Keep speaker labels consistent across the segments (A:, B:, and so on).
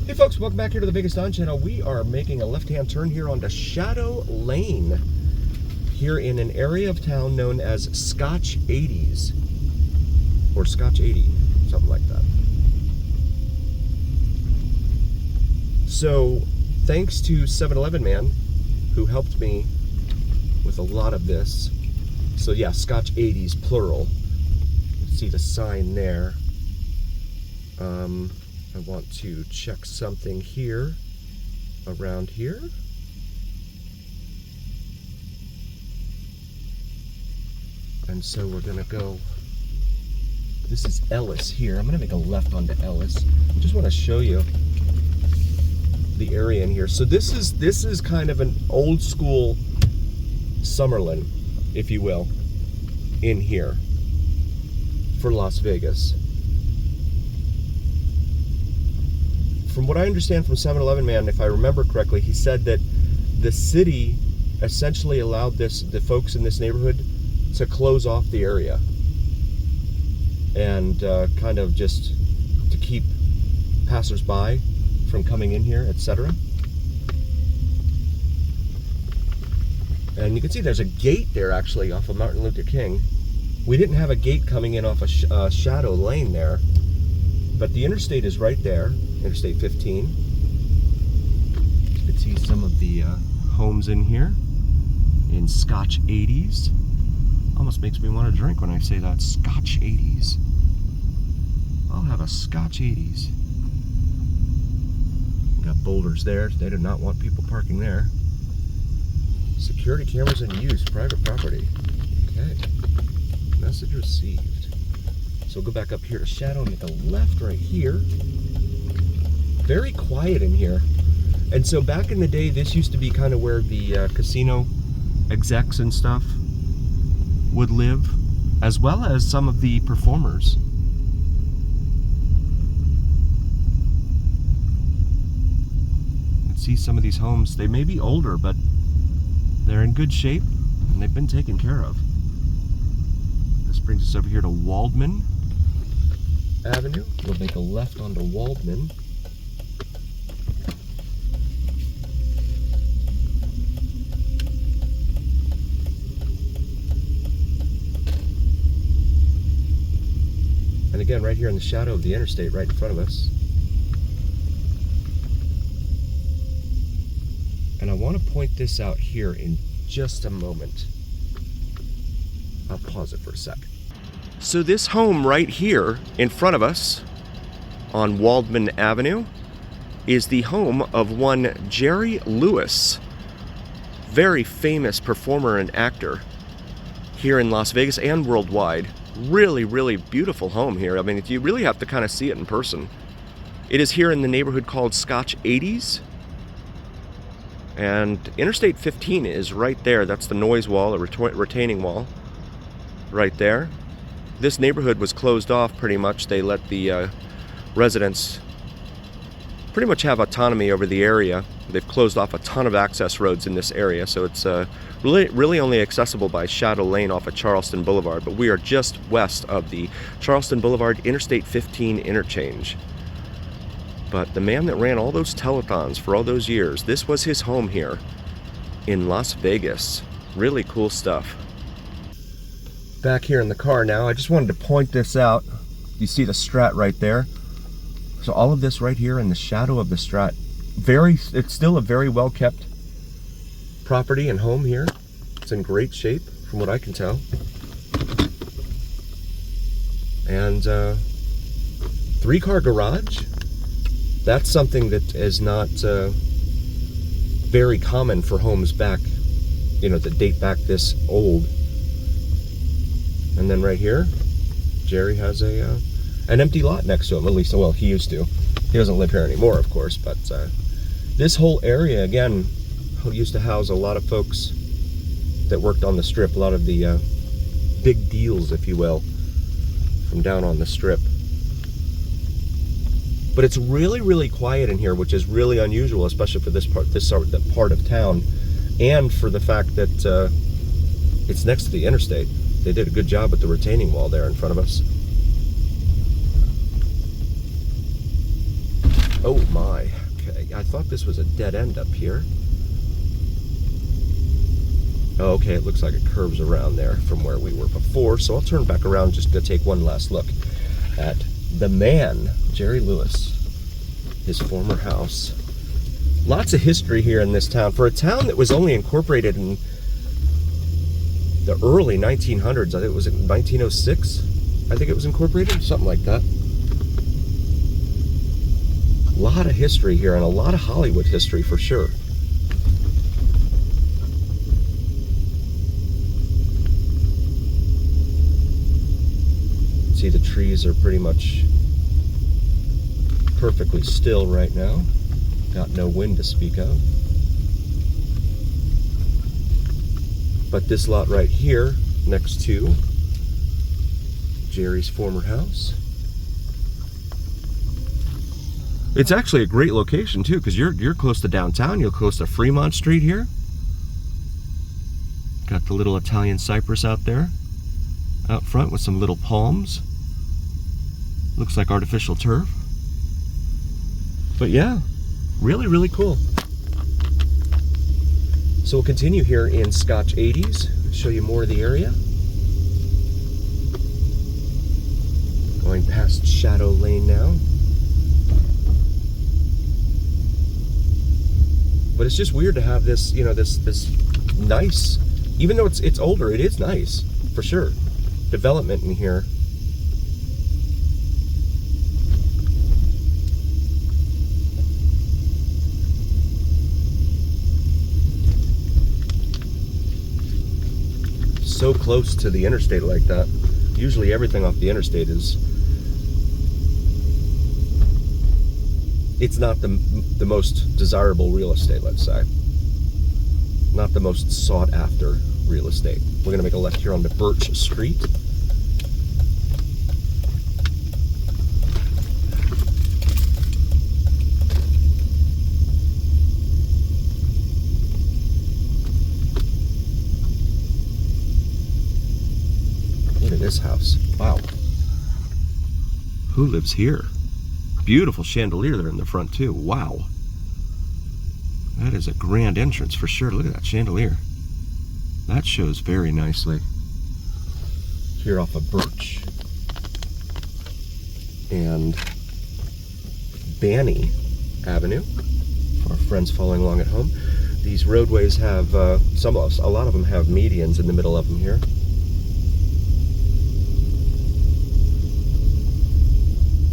A: Hey folks, welcome back here to the Vegas Don Channel. We are making a left-hand turn here onto Shadow Lane, here in an area of town known as Scotch 80s, or Scotch 80, something like that. So, thanks to 7-Eleven man, who helped me with a lot of this. So yeah, Scotch 80s, plural. You see the sign there. I want to check something here, around here. And so we're gonna go, this is Ellis here. I'm gonna make a left onto Ellis. Just wanna show you the area in here. So this is kind of an old school Summerlin, if you will, in here for Las Vegas. From what I understand from 7-Eleven man, if I remember correctly, he said that the city essentially allowed the folks in this neighborhood to close off the area and kind of just to keep passersby from coming in here, etc. And you can see there's a gate there actually off of Martin Luther King. We didn't have a gate coming in off of Shadow Lane there, but the interstate is right there. Interstate 15. You can see some of the homes in here in Scotch 80s. Almost makes me want to drink when I say that, Scotch 80s. I'll have a Scotch 80s. Got boulders there. They do not want people parking there. Security cameras in use, private property. Okay. Message received. So we'll go back up here to Shadow and make a left right here. Very quiet in here. And so back in the day, this used to be kind of where the casino execs and stuff would live, as well as some of the performers. You can see some of these homes, they may be older, but they're in good shape and they've been taken care of. This brings us over here to Waldman Avenue. We'll make a left onto Waldman. And again, right here in the shadow of the interstate, right in front of us. And I want to point this out here in just a moment. I'll pause it for a sec. So this home right here in front of us on Waldman Avenue is the home of one Jerry Lewis, very famous performer and actor here in Las Vegas and worldwide. Really, really beautiful home here. I mean, you really have to kind of see it in person. It is here in the neighborhood called Scotch 80s. And Interstate 15 is right there. That's the noise wall, the retaining wall, right there. This neighborhood was closed off pretty much. They let the residents pretty much have autonomy over the area. They've closed off a ton of access roads in this area, so it's really only accessible by Shadow Lane off of Charleston Boulevard, but we are just west of the Charleston Boulevard Interstate 15 interchange. But the man that ran all those telethons for all those years, this was his home here in Las Vegas. Really cool stuff. Back here in the car now, I just wanted to point this out. You see the Strat right there? So all of this right here in the shadow of the Strat, it's still a very well kept property and home here. It's in great shape from what I can tell. And 3-car garage. That's something that is not very common for homes back, that date back this old. And then right here, Jerry has an empty lot next to him, at least, well, he used to. He doesn't live here anymore, of course, but this whole area, again, used to house a lot of folks that worked on the Strip, a lot of the big deals, if you will, from down on the Strip. But it's really, really quiet in here, which is really unusual, especially for this part of town, and for the fact that it's next to the interstate. They did a good job with the retaining wall there in front of us. Oh my. Okay, I thought this was a dead end up here. Oh, okay, it looks like it curves around there from where we were before, so I'll turn back around just to take one last look at the man, Jerry Lewis, his former house. Lots of history here in this town. For a town that was only incorporated in the early 1900s, I think it was in 1906, I think it was incorporated, something like that. A lot of history here, and a lot of Hollywood history for sure. See, the trees are pretty much perfectly still right now. Got no wind to speak of. But this lot right here, next to Jerry's former house, it's actually a great location too, because you're close to downtown. You're close to Fremont Street here. Got the little Italian cypress out there, out front with some little palms. Looks like artificial turf. But yeah, really, really cool. So we'll continue here in Scotch 80s, show you more of the area. Going past Shadow Lane now. But it's just weird to have this, you know, this nice, even though it's older, it is nice, for sure. Development in here. So close to the interstate like that. Usually everything off the interstate it's not the most desirable real estate, let's say. Not the most sought after real estate. We're gonna make a left here onto Birch Street. Look at this house. Wow. Who lives here? Beautiful chandelier there in the front too. Wow. That is a grand entrance for sure. Look at that chandelier. That shows very nicely. Here off of Birch and Banny Avenue for our friends following along at home. These roadways have a lot of them have medians in the middle of them here.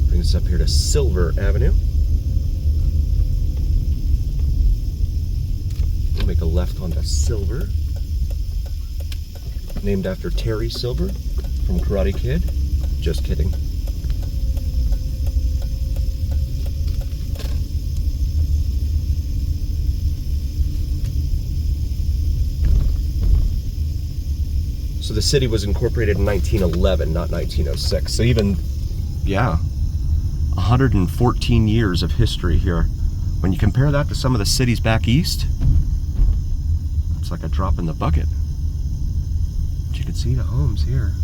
A: Brings us up here to Silver Avenue. We'll make a left onto Silver, named after Terry Silver from Karate Kid. Just kidding. So the city was incorporated in 1911, not 1906. So even, yeah, 114 years of history here. When you compare that to some of the cities back east, it's like a drop in the bucket. But you can see the homes here.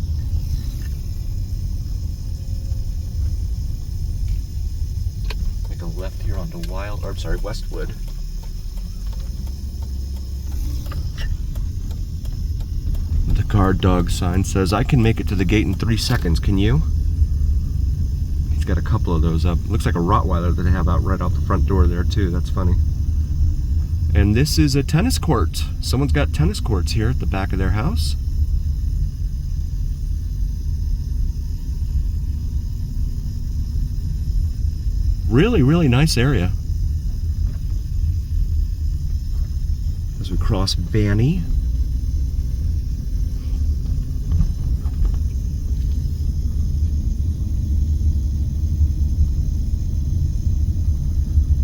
A: Make a left here onto Westwood. The guard dog sign says, "I can make it to the gate in 3 seconds. Can you?" He's got a couple of those up. Looks like a Rottweiler that they have out right out the front door there too. That's funny. And this is a tennis court. Someone's got tennis courts here at the back of their house. Really, really nice area. As we cross Banny.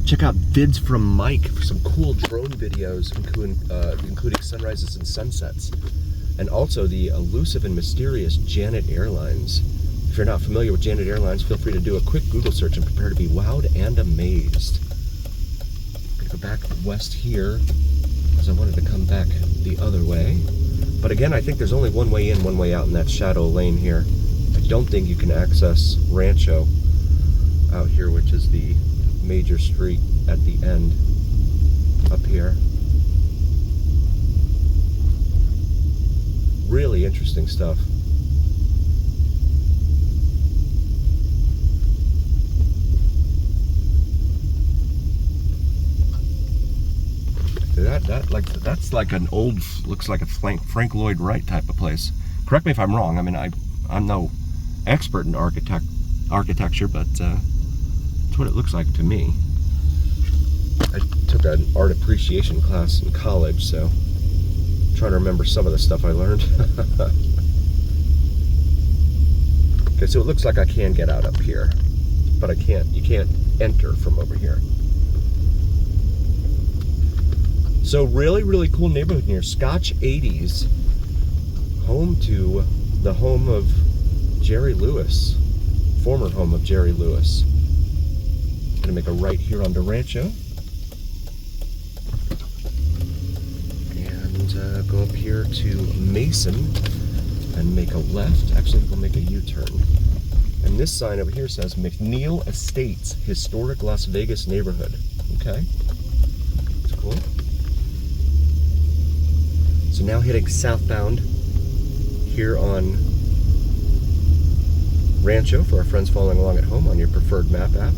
A: Check out Vids from Mike for some cool drone videos, including sunrises and sunsets. And also the elusive and mysterious Janet Airlines. If you're not familiar with Janet Airlines, feel free to do a quick Google search and prepare to be wowed and amazed. I'm gonna go back west here, because I wanted to come back the other way. But again, I think there's only one way in, one way out in that Shadow Lane here. I don't think you can access Rancho out here, which is the major street at the end up here. Really interesting stuff. That's like an old, looks like a Frank Lloyd Wright type of place. Correct me if I'm wrong. I mean, I'm no expert in architecture, but that's what it looks like to me. I took an art appreciation class in college, so I'm trying to remember some of the stuff I learned. Okay, so it looks like I can get out up here, but I can't. You can't enter from over here. So really cool neighborhood here. Scotch 80s, home to the home of Jerry Lewis, former home of Jerry Lewis. Gonna make a right here onto Rancho. And go up here to Mason and make a left. Actually, we'll make a U-turn. And this sign over here says McNeil Estates, Historic Las Vegas Neighborhood. Okay, that's cool. So now heading southbound here on Rancho for our friends following along at home on your preferred map app.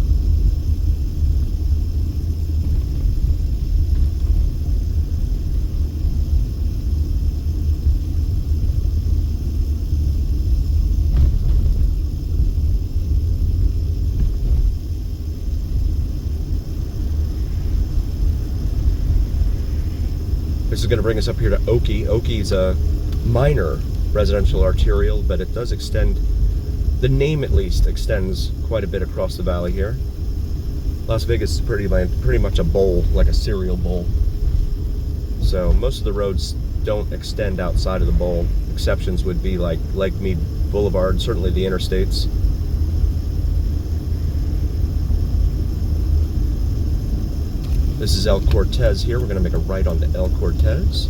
A: This is going to bring us up here to Oakey. Oakey's a minor residential arterial, but it does extend, the name at least, extends quite a bit across the valley here. Las Vegas is pretty much a bowl, like a cereal bowl. So most of the roads don't extend outside of the bowl. Exceptions would be like Lake Mead Boulevard, certainly the interstates. This is El Cortez here. We're going to make a right onto El Cortez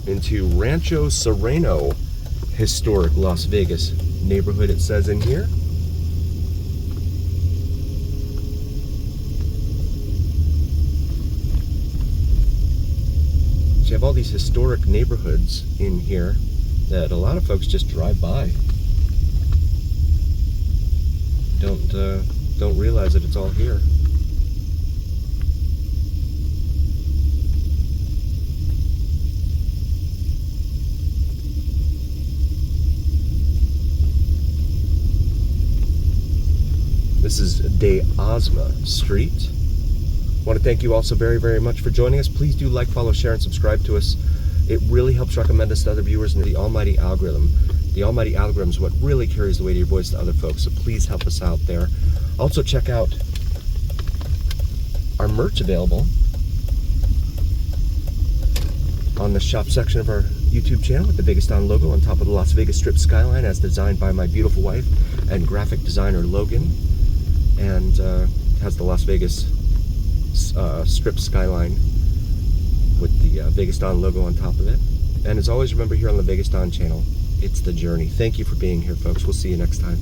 A: into Rancho Sereno, historic Las Vegas neighborhood, it says in here. So you have all these historic neighborhoods in here that a lot of folks just drive by. Don't realize that it's all here. This is De Osma Street. I want to thank you all so very much for joining us. Please do like, follow, share, and subscribe to us. It really helps recommend us to other viewers and the almighty algorithm. The almighty algorithm is what really carries the weight of your voice to other folks, so please help us out there. Also check out our merch available on the shop section of our YouTube channel with the Vegas Don logo on top of the Las Vegas Strip skyline, as designed by my beautiful wife and graphic designer Logan, and has the Las Vegas Strip skyline with the Vegas Don logo on top of it. And as always, remember, here on the Vegas Don channel, it's the journey. Thank you for being here, folks. We'll see you next time.